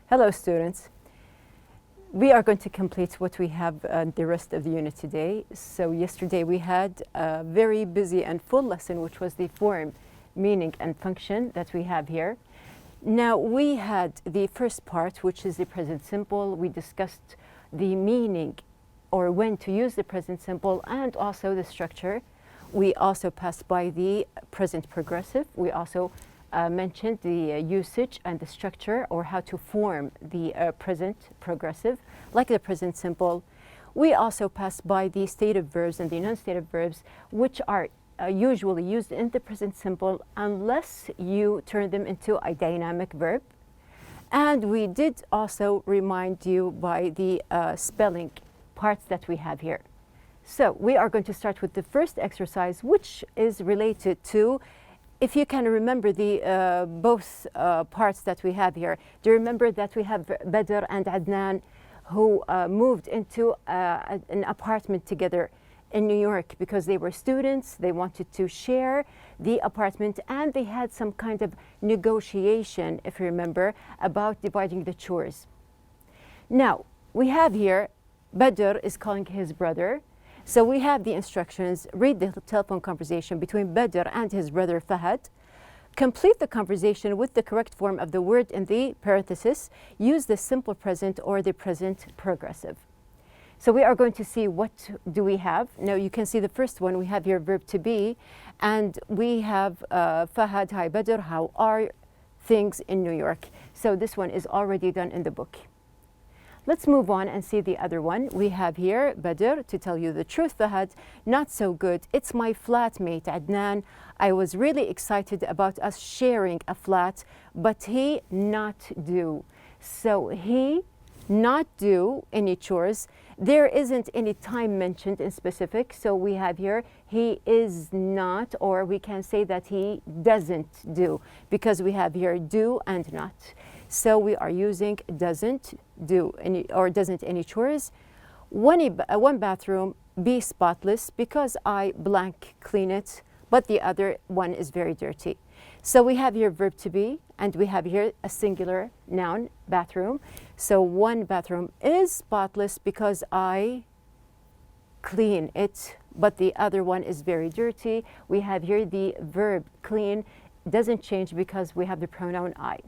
Hello students. We are going to complete what we have the rest of the unit today. So yesterday we had a very busy and full lesson, which was the form, meaning and function that we have here. Now we had the first part, which is the present simple. We discussed the meaning or when to use the present simple and also the structure. We also passed by the present progressive. We also mentioned the usage and the structure, or how to form the present progressive, like the present simple. We also passed by the stative verbs and the non-stative verbs, which are usually used in the present simple unless you turn them into a dynamic verb. And we did also remind you by the spelling parts that we have here. So we are going to start with the first exercise, which is related to, if you can remember the both parts that we have here. Do you remember that we have Badr and Adnan who moved into an apartment together in New York because they were students, they wanted to share the apartment, and they had some kind of negotiation, if you remember, about dividing the chores. Now, we have here, Badr is calling his brother. So we have the instructions: read the telephone conversation between Badr and his brother Fahad. Complete the conversation with the correct form of the word in the parenthesis. Use the simple present or the present progressive. So we are going to see what do we have. Now you can see the first one, we have your verb to be, and we have Fahad, hi Badr, how are things in New York? So this one is already done in the book. Let's move on and see the other one. We have here Badr, to tell you the truth, Fahad, not so good. It's my flatmate Adnan. I was really excited about us sharing a flat, but he not do. So he not do any chores. There isn't any time mentioned in specific. So we have here, he is not, or we can say that he doesn't do, because we have here do and not. So we are using doesn't do any, or doesn't any chores. One bathroom, be spotless, because I blank clean it, but the other one is very dirty. So we have here verb to be, and we have here a singular noun, bathroom. So one bathroom is spotless because I clean it, but the other one is very dirty. We have here the verb clean, doesn't change because we have the pronoun I.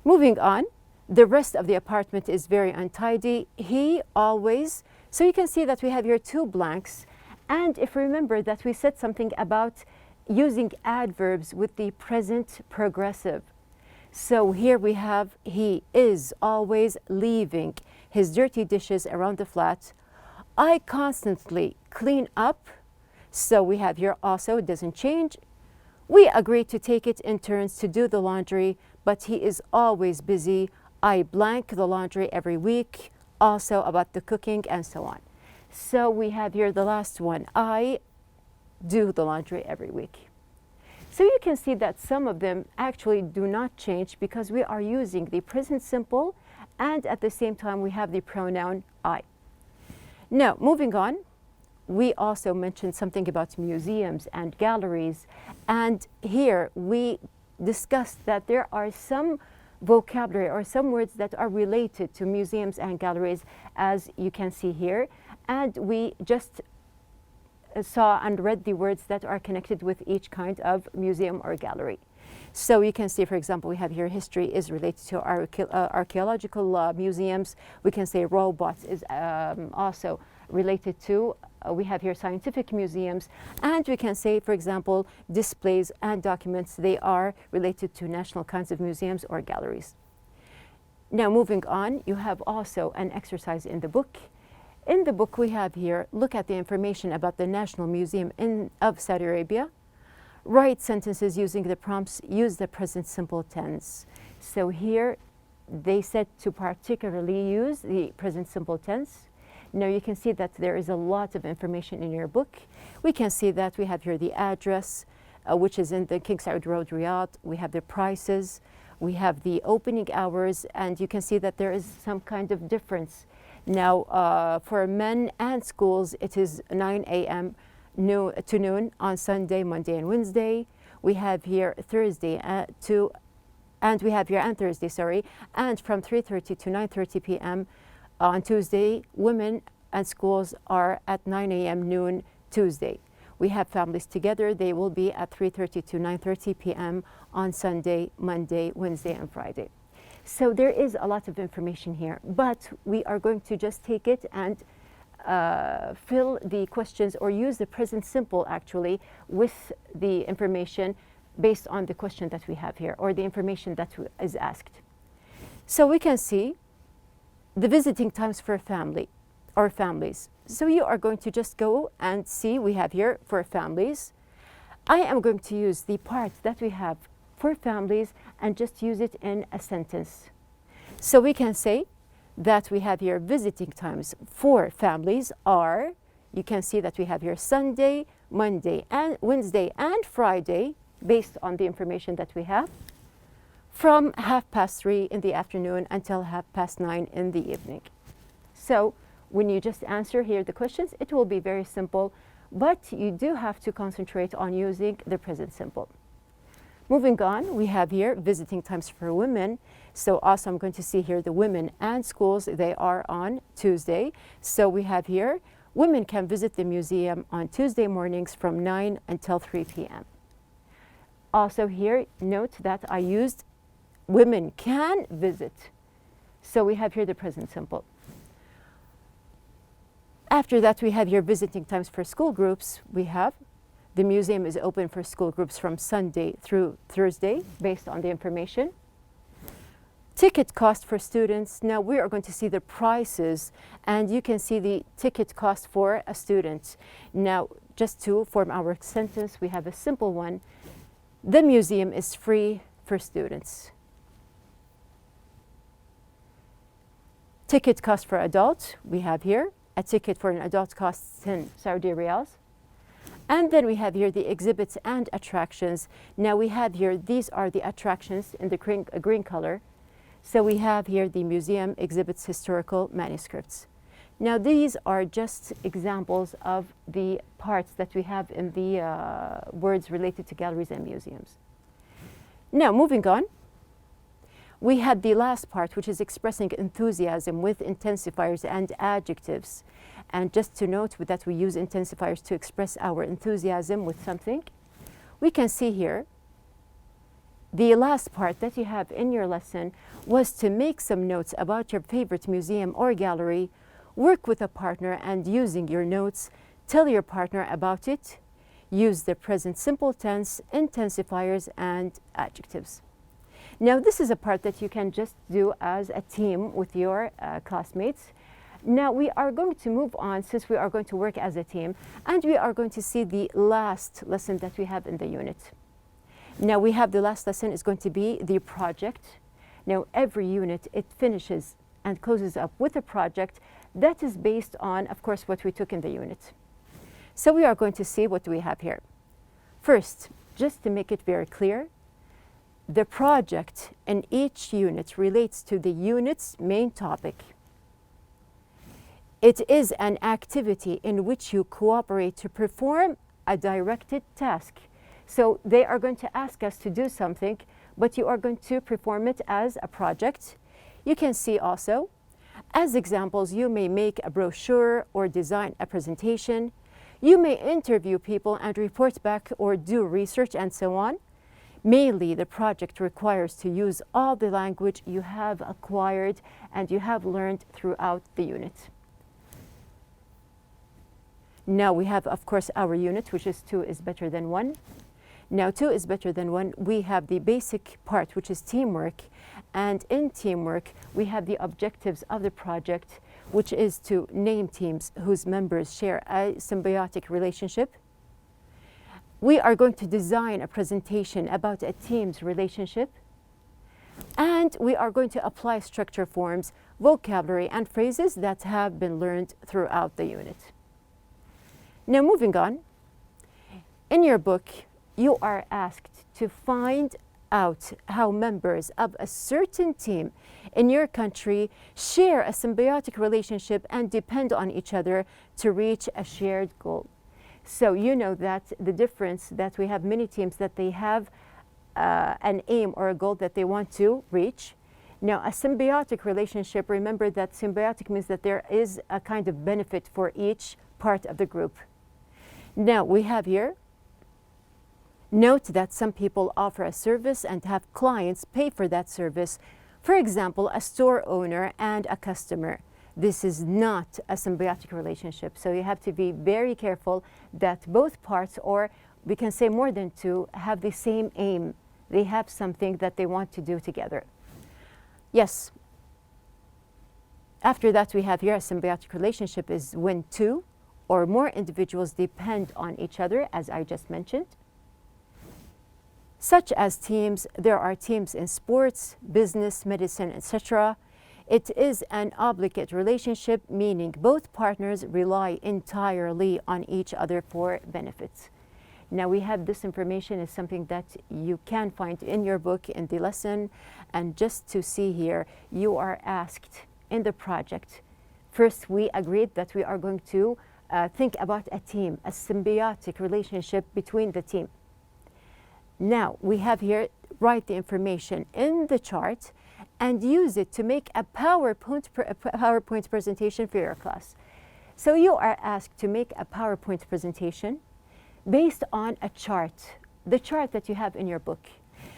Moving on, the rest of the apartment is very untidy. He always, so you can see that we have here two blanks. And if you remember that we said something about using adverbs with the present progressive. So here we have, he is always leaving his dirty dishes around the flat. I constantly clean up. So we have here also, it doesn't change. We agree to take it in turns to do the laundry, but he is always busy. I blank the laundry every week, also about the cooking and so on. So we have here the last one, I do the laundry every week. So you can see that some of them actually do not change because we are using the present simple, and at the same time we have the pronoun I. Now, moving on, we also mentioned something about museums and galleries, and here we discussed that there are some vocabulary or some words that are related to museums and galleries, as you can see here, and we just saw and read the words that are connected with each kind of museum or gallery. So you can see, for example, we have here history is related to archaeological museums. We can say robots is also related to, we have here scientific museums, and we can say, for example, displays and documents, they are related to national kinds of museums or galleries. Now moving on, you have also an exercise in the book. In the book we have here, look at the information about the National Museum of Saudi Arabia. Write sentences using the prompts, use the present simple tense. So here they said to particularly use the present simple tense. Now you can see that there is a lot of information in your book. We can see that we have here the address, which is in the King Saud Road, Riyadh. We have the prices, we have the opening hours, and you can see that there is some kind of difference. Now for men and schools, it is 9 a.m. to noon on Sunday, Monday, and Wednesday. We have here Thursday to and we have here, and Thursday, sorry, and from 3:30 to 9:30 p.m. on Tuesday. Women and schools are at 9 a.m. noon Tuesday. We have families together. They will be at 3:30 to 9:30 p.m. on Sunday, Monday, Wednesday, and Friday. So there is a lot of information here, but we are going to just take it and fill the questions, or use the present simple actually with the information based on the question that we have here, or the information that is asked. So we can see the visiting times for a family or families. So you are going to just go and see, we have here for families. I am going to use the part that we have for families and just use it in a sentence. So we can say that we have here visiting times for families are, you can see that we have here Sunday, Monday, and Wednesday, and Friday, based on the information that we have, from 3:30 in the afternoon until 9:30 in the evening. So when you just answer here the questions, it will be very simple, but you do have to concentrate on using the present simple. Moving on, we have here visiting times for women. So also I'm going to see here the women and schools, they are on Tuesday. So we have here, women can visit the museum on Tuesday mornings from 9 until 3 p.m. Also here, note that I used women can visit. So we have here the present simple. After that, we have here visiting times for school groups. We have the museum is open for school groups from Sunday through Thursday, based on the information. Ticket cost for students. Now we are going to see the prices, and you can see the ticket cost for a student. Now, just to form our sentence, we have a simple one. The museum is free for students. Ticket cost for adults, we have here. A ticket for an adult costs 10 Saudi riyals. And then we have here the exhibits and attractions. Now we have here, these are the attractions in the green color. So we have here the museum exhibits historical manuscripts. Now these are just examples of the parts that we have in the words related to galleries and museums. Now moving on, we had the last part, which is expressing enthusiasm with intensifiers and adjectives. And just to note that we use intensifiers to express our enthusiasm with something. We can see here, the last part that you have in your lesson was to make some notes about your favorite museum or gallery, work with a partner, and using your notes, tell your partner about it, use the present simple tense, intensifiers, and adjectives. Now this is a part that you can just do as a team with your classmates. Now we are going to move on, since we are going to work as a team, and we are going to see the last lesson that we have in the unit. Now we have the last lesson is going to be the project. Now every unit, it finishes and closes up with a project that is based on, of course, what we took in the unit. So we are going to see what we have here. First, just to make it very clear, the project in each unit relates to the unit's main topic. It is an activity in which you cooperate to perform a directed task. So they are going to ask us to do something, but you are going to perform it as a project. You can see also, as examples, you may make a brochure or design a presentation. You may interview people and report back or do research and so on. Mainly, the project requires to use all the language you have acquired and you have learned throughout the unit. Now we have, of course, our unit, which is 2 is better than 1. Now 2 is better than 1. We have the basic part, which is teamwork. And in teamwork, we have the objectives of the project, which is to name teams whose members share a symbiotic relationship. We are going to design a presentation about a team's relationship. And we are going to apply structure forms, vocabulary, and phrases that have been learned throughout the unit. Now moving on, in your book, you are asked to find out how members of a certain team in your country share a symbiotic relationship and depend on each other to reach a shared goal. So you know that the difference that we have many teams that they have an aim or a goal that they want to reach. Now, a symbiotic relationship, remember that symbiotic means that there is a kind of benefit for each part of the group. Now, we have here, note that some people offer a service and have clients pay for that service. For example, a store owner and a customer. This is not a symbiotic relationship. So you have to be very careful that both parts, or we can say more than two, have the same aim. They have something that they want to do together. Yes. After that, we have here a symbiotic relationship is when two or more individuals depend on each other, as I just mentioned. Such as teams, there are teams in sports, business, medicine, etc. It is an obligate relationship, meaning both partners rely entirely on each other for benefits. Now we have this information is something that you can find in your book in the lesson. And just to see here, you are asked in the project. First, we agreed that we are going to think about a team, a symbiotic relationship between the team. Now we have here, write the information in the chart and use it to make a PowerPoint presentation for your class. So you are asked to make a PowerPoint presentation based on a chart, the chart that you have in your book.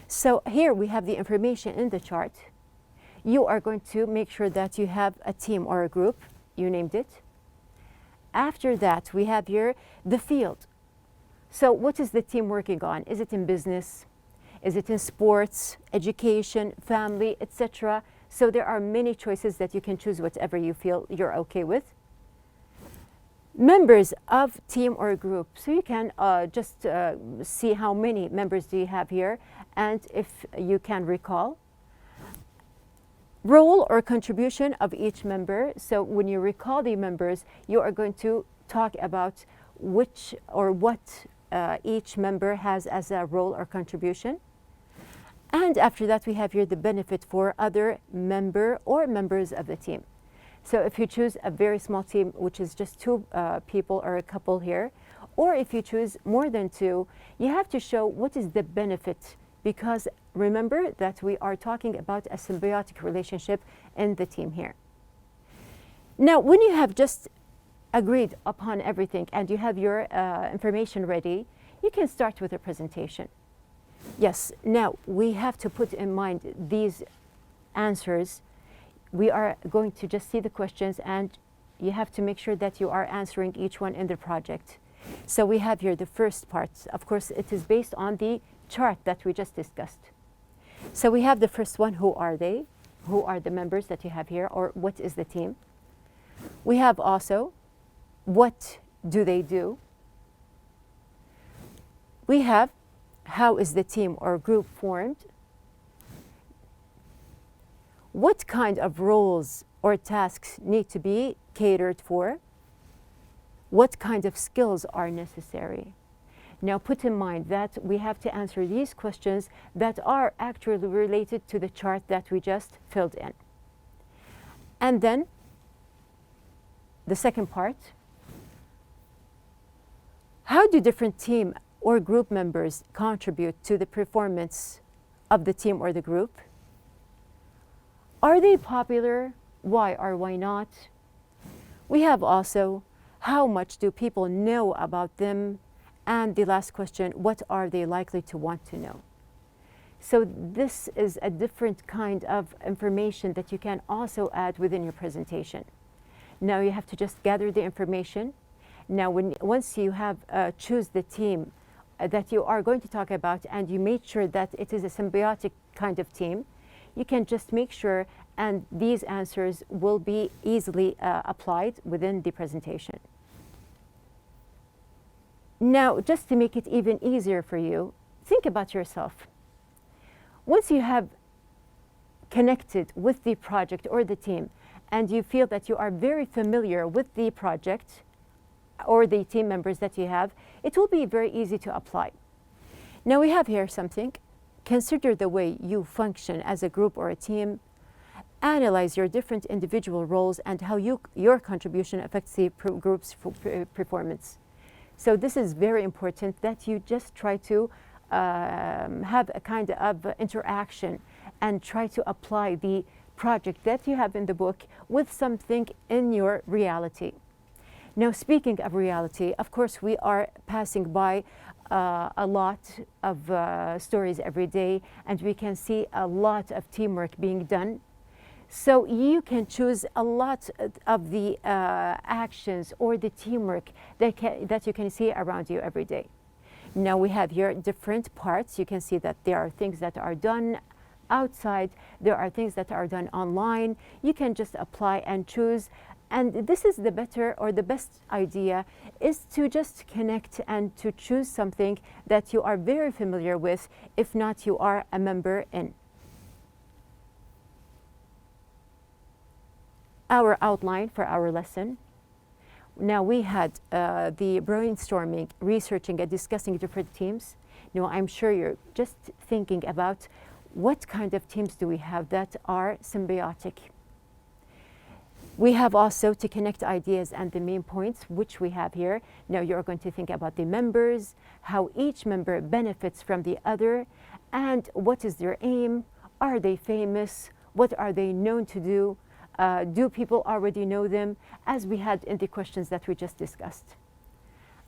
So here we have the information in the chart. You are going to make sure that you have a team or a group, you named it. After that, we have here the field. So what is the team working on? Is it in business? Is it in sports, education, family, etc.? So there are many choices that you can choose whatever you feel you're okay with. Members of team or group. So you can just see how many members do you have here, and if you can recall. Role or contribution of each member. So when you recall the members, you are going to talk about which or what each member has as a role or contribution. And after that, we have here the benefit for other member or members of the team. So if you choose a very small team, which is just two people or a couple here, or if you choose more than two, you have to show what is the benefit, because remember that we are talking about a symbiotic relationship in the team here. Now, when you have just agreed upon everything and you have your information ready, you can start with a presentation. Yes, now we have to put in mind these answers. We are going to just see the questions, and you have to make sure that you are answering each one in the project. So we have here the first part. Of course, it is based on the chart that we just discussed. So we have the first one, who are they? Who are the members that you have here, or what is the team? We have also, what do they do? We have, how is the team or group formed? What kind of roles or tasks need to be catered for? What kind of skills are necessary? Now put in mind that we have to answer these questions that are actually related to the chart that we just filled in. And then the second part, how do different team or group members contribute to the performance of the team or the group? Are they popular? Why or why not? We have also, how much do people know about them? And the last question, what are they likely to want to know? So this is a different kind of information that you can also add within your presentation. Now you have to just gather the information. Now once you have choose the team that you are going to talk about, and you made sure that it is a symbiotic kind of team, you can just make sure, and these answers will be easily applied within the presentation. Now, just to make it even easier for you, think about yourself. Once you have connected with the project or the team, and you feel that you are very familiar with the project or the team members that you have, it will be very easy to apply. Now we have here something. Consider the way you function as a group or a team. Analyze your different individual roles and how your contribution affects the group's performance. So this is very important, that you just try to have a kind of interaction and try to apply the project that you have in the book with something in your reality. Now, speaking of reality, of course, we are passing by a lot of stories every day, and we can see a lot of teamwork being done. So you can choose a lot of the actions or the teamwork that you can see around you every day. Now we have here different parts. You can see that there are things that are done outside, there are things that are done online. You can just apply and choose. And this is the better or the best idea, is to just connect and to choose something that you are very familiar with, if not you are a member in. Our outline for our lesson. Now we had the brainstorming, researching and discussing different teams. Now I'm sure you're just thinking about what kind of teams do we have that are symbiotic. We have also to connect ideas and the main points, which we have here. Now you're going to think about the members, how each member benefits from the other, and what is their aim? Are they famous? What are they known to do? Do people already know them? As we had in the questions that we just discussed.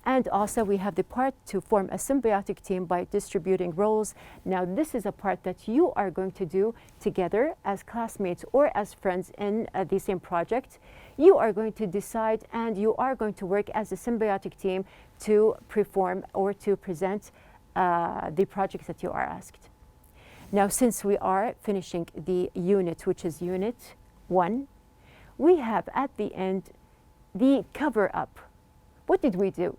And also we have the part to form a symbiotic team by distributing roles. Now this is a part that you are going to do together as classmates or as friends in the same project. You are going to decide and you are going to work as a symbiotic team to perform or to present the projects that you are asked. Now since we are finishing the unit, which is Unit 1, we have at the end the cover up. What did we do?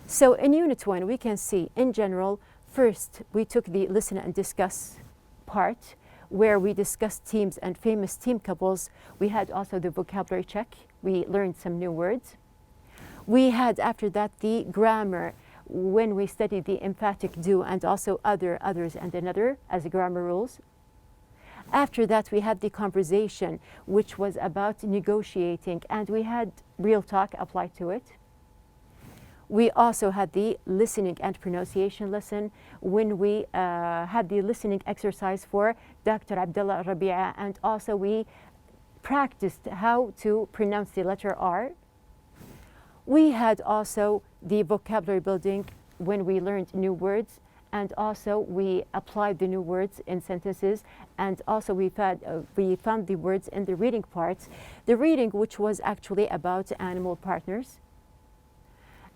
So in Unit 1, we can see in general, first we took the listen and discuss part where we discussed teams and famous team couples. We had also the vocabulary check. We learned some new words. We had after that the grammar when we studied the emphatic do and also other, others and another as grammar rules. After that, we had the conversation, which was about negotiating, and we had real talk applied to it. We also had the listening and pronunciation lesson when we had the listening exercise for Dr. Abdullah Rabia, and also we practiced how to pronounce the letter R. We had also the vocabulary building when we learned new words, and also we applied the new words in sentences, and also we found the words in the reading parts. The reading, which was actually about animal partners.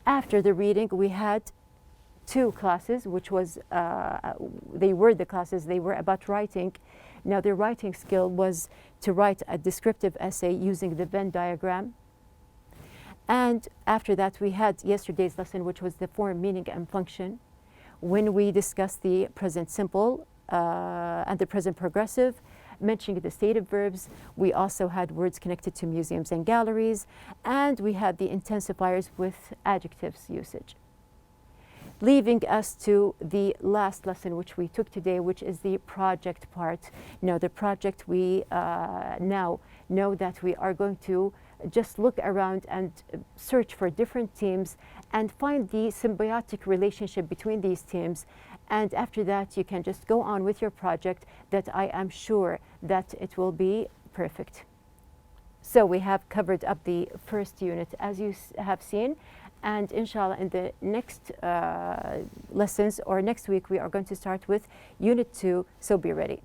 After the reading, we had 2 classes, which was, they were about writing. Now the writing skill was to write a descriptive essay using the Venn diagram. And after that, we had yesterday's lesson, which was the form, meaning, and function. When we discussed the present simple and the present progressive, mentioning the stative verbs, we also had words connected to museums and galleries, and we had the intensifiers with adjectives usage. Leaving us to the last lesson which we took today, which is the project part. Now the project, we now know that we are going to just look around and search for different teams and find the symbiotic relationship between these teams. And after that, you can just go on with your project that I am sure that it will be perfect. So we have covered up the first unit as you have seen. And inshallah, in the next lessons or next week, we are going to start with Unit 2, so be ready.